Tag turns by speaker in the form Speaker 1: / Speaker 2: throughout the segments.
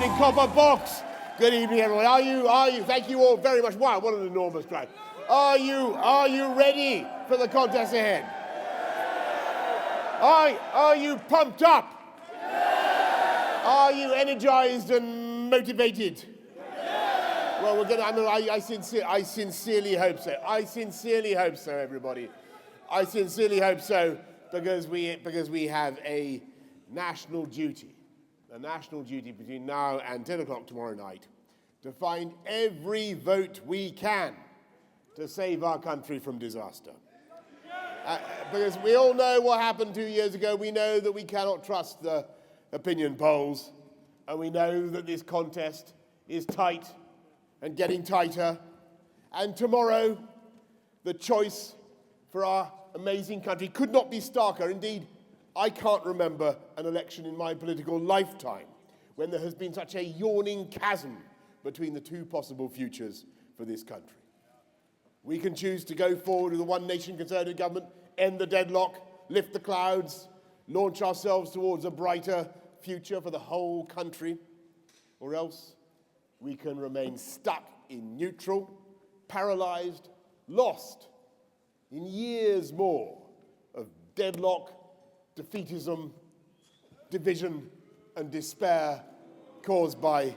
Speaker 1: in Copper Box. Good evening, everyone. Are you, thank you all very much. Wow, what an enormous crowd. Are you ready for the contest ahead? Are you pumped up? Are you energized and motivated? Well, I sincerely hope so. I sincerely hope so, everybody. I sincerely hope so because we have a national duty between now and 10 o'clock tomorrow night to find every vote we can to save our country from disaster. Because we all know what happened 2 years ago. We know that we cannot trust the opinion polls, and we know that this contest is tight and getting tighter. And tomorrow, the choice for our amazing country could not be starker. Indeed, I can't remember an election in my political lifetime when there has been such a yawning chasm between the two possible futures for this country. We can choose to go forward with a one-nation Conservative government, end the deadlock, lift the clouds, launch ourselves towards a brighter future for the whole country, or else we can remain stuck in neutral, paralyzed, lost in years more of deadlock, defeatism, division, and despair caused by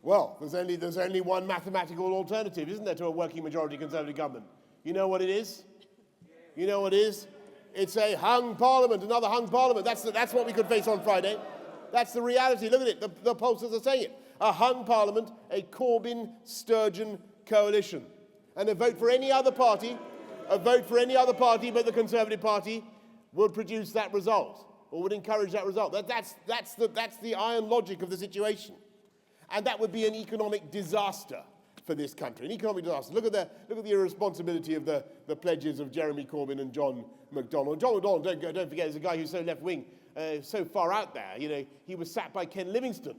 Speaker 1: well, there's only one mathematical alternative, isn't there, to a working majority Conservative government? You know what it is? You know what it is? It's a hung parliament, another hung parliament. That's what we could face on Friday. That's the reality. Look at it. The pollsters are saying it. A hung parliament, a Corbyn-Sturgeon coalition. And a vote for any other party but the Conservative Party would produce that result, or would encourage that result. That's the iron logic of the situation. And that would be an economic disaster for this country, an economic disaster. Look at the irresponsibility of the pledges of Jeremy Corbyn and John McDonnell. John McDonnell, don't forget, is a guy who's so left-wing, so far out there. You know, he was sacked by Ken Livingstone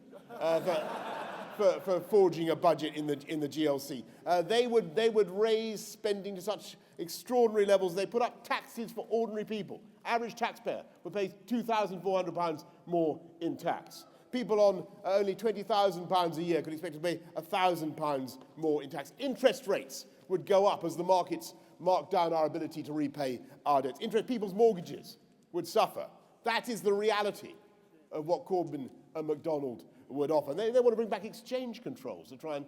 Speaker 1: for forging a budget in the GLC. They would raise spending to such extraordinary levels. They put up taxes for ordinary people. Average taxpayer would pay £2,400 more in tax. People on only £20,000 a year could expect to pay £1,000 more in tax. Interest rates would go up as the markets mark down our ability to repay our debts. People's mortgages would suffer. That is the reality of what Corbyn and McDonnell would offer. They want to bring back exchange controls to try and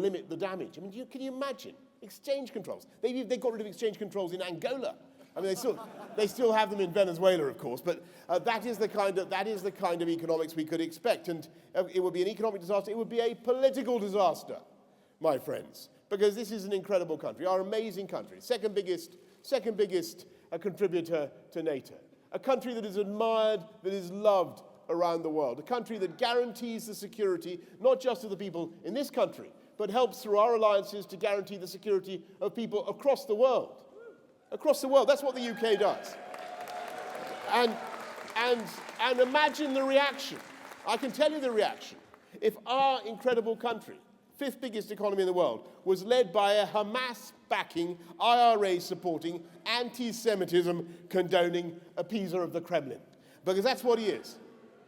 Speaker 1: limit the damage. I mean, can you imagine exchange controls? They got rid of exchange controls in Angola. I mean, they still have them in Venezuela, of course, but that is the kind of economics we could expect, and it would be an economic disaster. It would be a political disaster, my friends, because this is an incredible country, our amazing country, second biggest contributor to NATO, a country that is admired, that is loved around the world, a country that guarantees the security not just of the people in this country, but helps through our alliances to guarantee the security of people across the world. Across the world, that's what the UK does. And imagine the reaction. I can tell you the reaction. If our incredible country, fifth biggest economy in the world, was led by a Hamas-backing, IRA-supporting, anti-Semitism condoning appeaser of the Kremlin. Because that's what he is.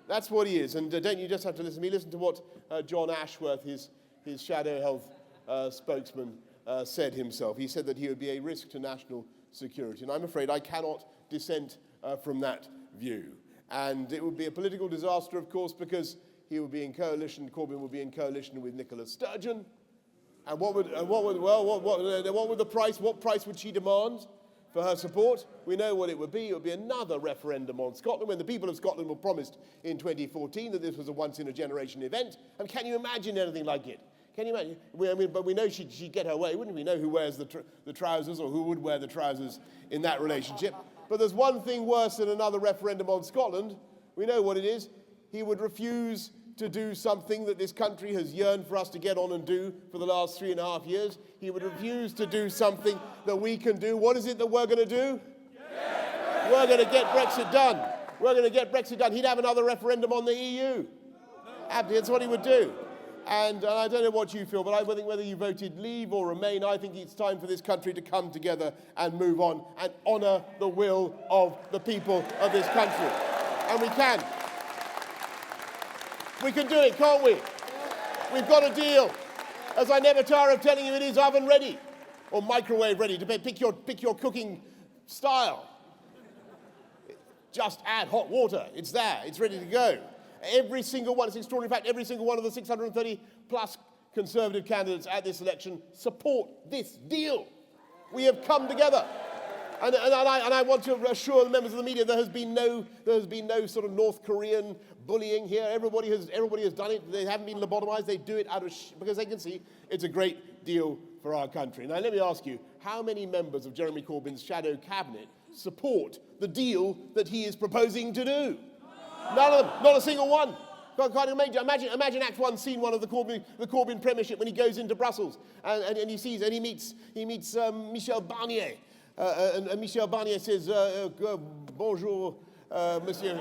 Speaker 1: That's what he is. And don't you just have to listen to me? Listen to what John Ashworth, his shadow health spokesman, said himself. He said that he would be a risk to national security. And I'm afraid I cannot dissent from that view. And it would be a political disaster, of course, because he would be in coalition, Corbyn would be in coalition with Nicola Sturgeon. And what price would she demand for her support? We know what it would be. It would be another referendum on Scotland, when the people of Scotland were promised in 2014 that this was a once-in-a-generation event. And can you imagine anything like it? Can you imagine? But we know she'd get her way, wouldn't we? Know who wears the trousers, or who would wear the trousers in that relationship. But there's one thing worse than another referendum on Scotland. We know what it is. He would refuse to do something that this country has yearned for us to get on and do for the last 3.5 years. He would refuse to do something that we can do. What is it that we're going to do? We're going to get Brexit done. We're going to get Brexit done. He'd have another referendum on the EU. That's what he would do. And I don't know what you feel, but I think whether you voted Leave or Remain, I think it's time for this country to come together and move on and honour the will of the people of this country. And we can. We can do it, can't we? We've got a deal. As I never tire of telling you, it is oven ready or microwave ready. Pick your cooking style. Just add hot water. It's there. It's ready to go. Every single one, it's extraordinary fact, every single one of the 630 plus Conservative candidates at this election support this deal. We have come together. And I want to assure the members of the media there has been no sort of North Korean bullying here. Everybody has done it. They haven't been lobotomized. They do it because they can see it's a great deal for our country. Now let me ask you, how many members of Jeremy Corbyn's shadow cabinet support the deal that he is proposing to do? None of them. Not a single one. Can't imagine Act 1, Scene 1 of the Corbyn Premiership when he goes into Brussels and he meets Michel Barnier. And Michel Barnier says, bonjour, Monsieur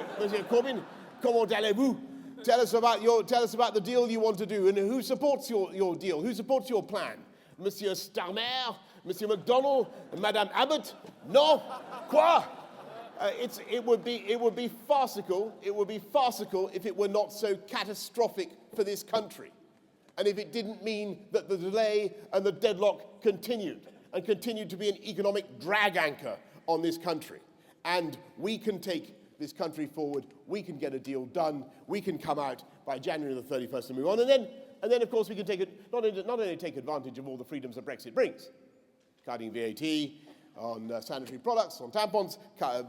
Speaker 1: Corbyn, comment allez-vous? Tell us about the deal you want to do, and who supports your deal? Who supports your plan? Monsieur Starmer, Monsieur MacDonald, Madame Abbott? No? Quoi? It would be farcical. It would be farcical if it were not so catastrophic for this country, and if it didn't mean that the delay and the deadlock continued to be an economic drag anchor on this country. And we can take this country forward. We can get a deal done. We can come out by January the 31st and move on. And then of course, we can not only take advantage of all the freedoms that Brexit brings, cutting VAT on sanitary products, on tampons,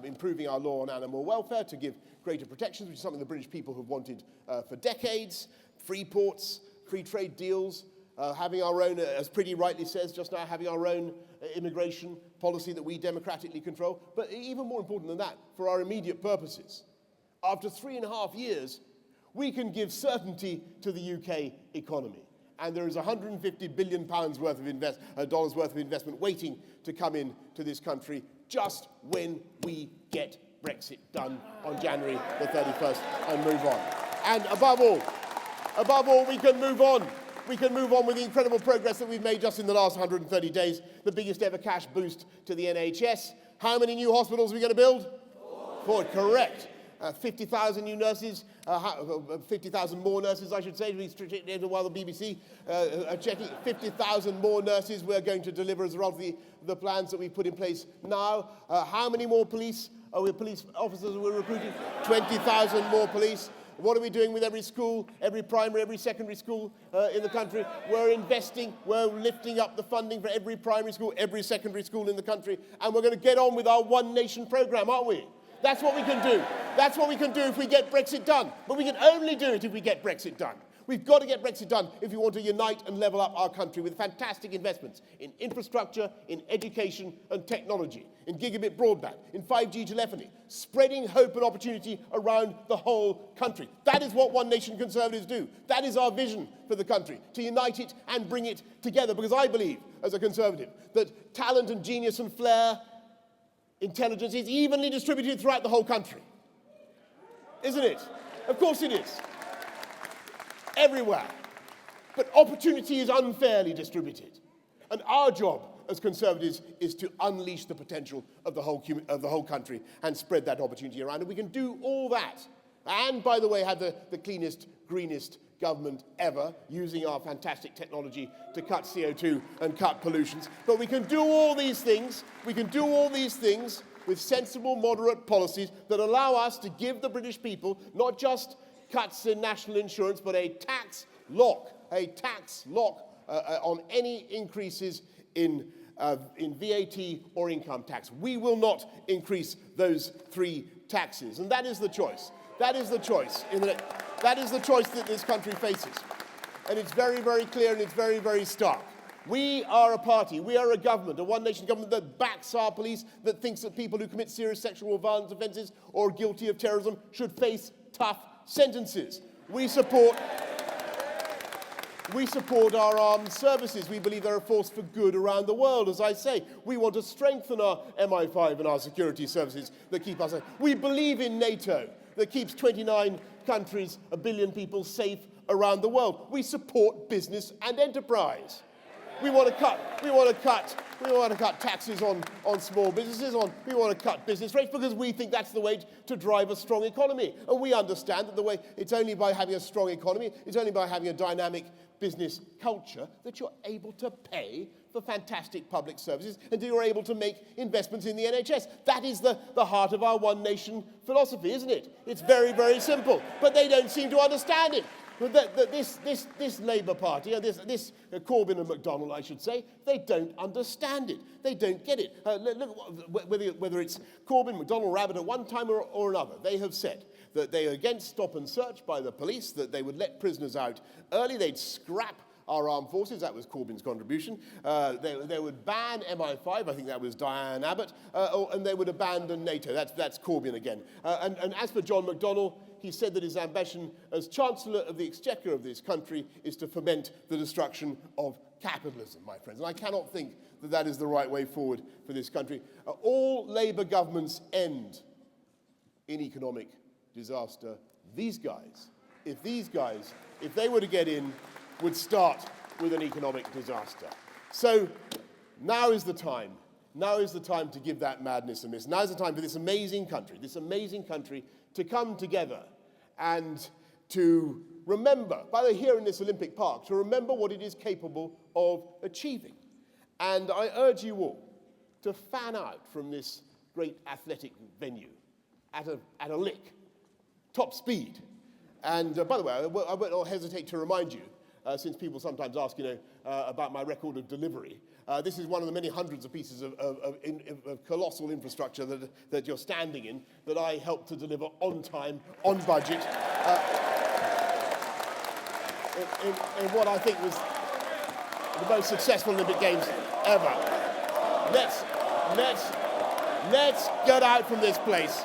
Speaker 1: improving our law on animal welfare to give greater protections, which is something the British people have wanted for decades, free ports, free trade deals, having our own, as Pretty rightly says just now, having our own immigration policy that we democratically control. But even more important than that, for our immediate purposes, after 3.5 years, we can give certainty to the UK economy. And there is £150 billion worth of investment waiting to come into this country just when we get Brexit done on January the 31st and move on. And above all, we can move on. We can move on with the incredible progress that we've made just in the last 130 days, the biggest ever cash boost to the NHS. How many new hospitals are we going to build? 4, correct. 50,000 new nurses, 50,000 more nurses, I should say, while the BBC are checking. 50,000 more nurses we're going to deliver as a result of the plans that we've put in place now. How many more police officers we're recruiting? 20,000 more police. What are we doing with every school, every primary, every secondary school in the country? We're investing, we're lifting up the funding for every primary school, every secondary school in the country, and we're going to get on with our One Nation programme, aren't we? That's what we can do. That's what we can do if we get Brexit done. But we can only do it if we get Brexit done. We've got to get Brexit done if we want to unite and level up our country with fantastic investments in infrastructure, in education and technology, in gigabit broadband, in 5G telephony, spreading hope and opportunity around the whole country. That is what One Nation Conservatives do. That is our vision for the country, to unite it and bring it together. Because I believe, as a Conservative, that talent and genius and flair, intelligence is evenly distributed throughout the whole country. Isn't it? Of course it is. Everywhere. But opportunity is unfairly distributed. And our job as Conservatives is to unleash the potential of the whole country and spread that opportunity around. And we can do all that. And, by the way, have the cleanest, greenest government ever, using our fantastic technology to cut CO2 and cut pollutions. But we can do all these things. We can do all these things with sensible, moderate policies that allow us to give the British people not just cuts in national insurance, but a tax lock on any increases in VAT or income tax. We will not increase those 3 taxes, and that is the choice. That is the choice. That is the choice that this country faces, and it's very, very clear and it's very, very stark. We are a party, we are a government, a One Nation government that backs our police, that thinks that people who commit serious sexual violence offences or are guilty of terrorism should face tough sentences. We support our armed services. We believe they're a force for good around the world, as I say. We want to strengthen our MI5 and our security services that keep us safe. We believe in NATO, that keeps 29 countries, 1 billion people safe around the world. We support business and enterprise. We want to cut taxes on small businesses. We want to cut business rates because we think that's the way to drive a strong economy. And we understand that it's only by having a strong economy, it's only by having a dynamic business culture that you're able to pay for fantastic public services and you're able to make investments in the NHS. That is the heart of our one nation philosophy, isn't it? It's very, very simple. But they don't seem to understand it. This Labour Party, this Corbyn and McDonnell, I should say, they don't understand it. They don't get it. Look, whether it's Corbyn, McDonnell, Rabbit at one time or another, they have said that they are against stop and search by the police, that they would let prisoners out early, they'd scrap our armed forces. That was Corbyn's contribution. They would ban MI5, I think that was Diane Abbott, and they would abandon NATO. That's Corbyn again. And as for John McDonnell, he said that his ambition as Chancellor of the Exchequer of this country is to foment the destruction of capitalism, my friends. And I cannot think that that is the right way forward for this country. All Labour governments end in economic disaster. These guys, if they were to get in, would start with an economic disaster. So now is the time. Now is the time to give that madness a miss. Now is the time for this amazing country to come together and to remember, by the way, here in this Olympic Park, to remember what it is capable of achieving. And I urge you all to fan out from this great athletic venue at a lick, top speed. And by the way, I won't hesitate to remind you, since people sometimes ask, about my record of delivery. This is one of the many hundreds of pieces of colossal infrastructure that you're standing in that I helped to deliver on time, on budget, in what I think was the most successful Olympic Games ever. Let's get out from this place.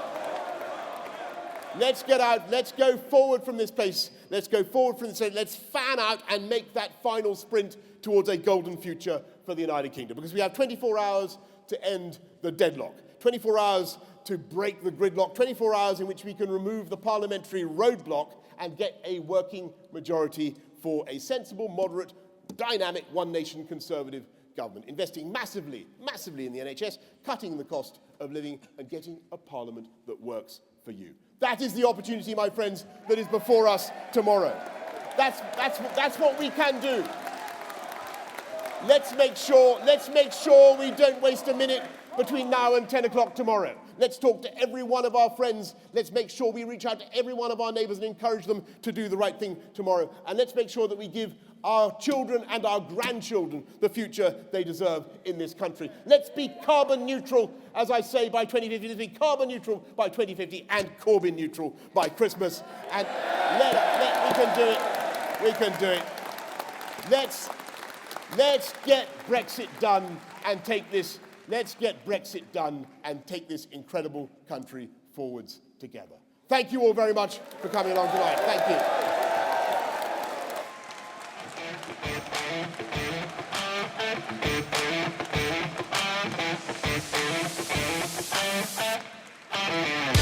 Speaker 1: Let's get out, let's go forward from this place. Let's go forward from this place. Let's fan out and make that final sprint towards a golden future for the United Kingdom. Because we have 24 hours to end the deadlock, 24 hours to break the gridlock, 24 hours in which we can remove the parliamentary roadblock and get a working majority for a sensible, moderate, dynamic, one-nation conservative government, investing massively in the NHS, cutting the cost of living and getting a parliament that works for you. That is the opportunity, my friends, that is before us tomorrow. That's what we can do. Let's make sure we don't waste a minute between now and 10 o'clock tomorrow. Let's talk to every one of our friends. Let's make sure we reach out to every one of our neighbours and encourage them to do the right thing tomorrow. And let's make sure that we give our children and our grandchildren the future they deserve in this country. Let's be carbon neutral, as I say, by 2050. Let's be carbon neutral by 2050 and Corbyn neutral by Christmas. And we can do it. We can do it. Let's get Brexit done and take this. Let's get Brexit done and take this incredible country forwards together. Thank you all very much for coming along tonight. Thank you.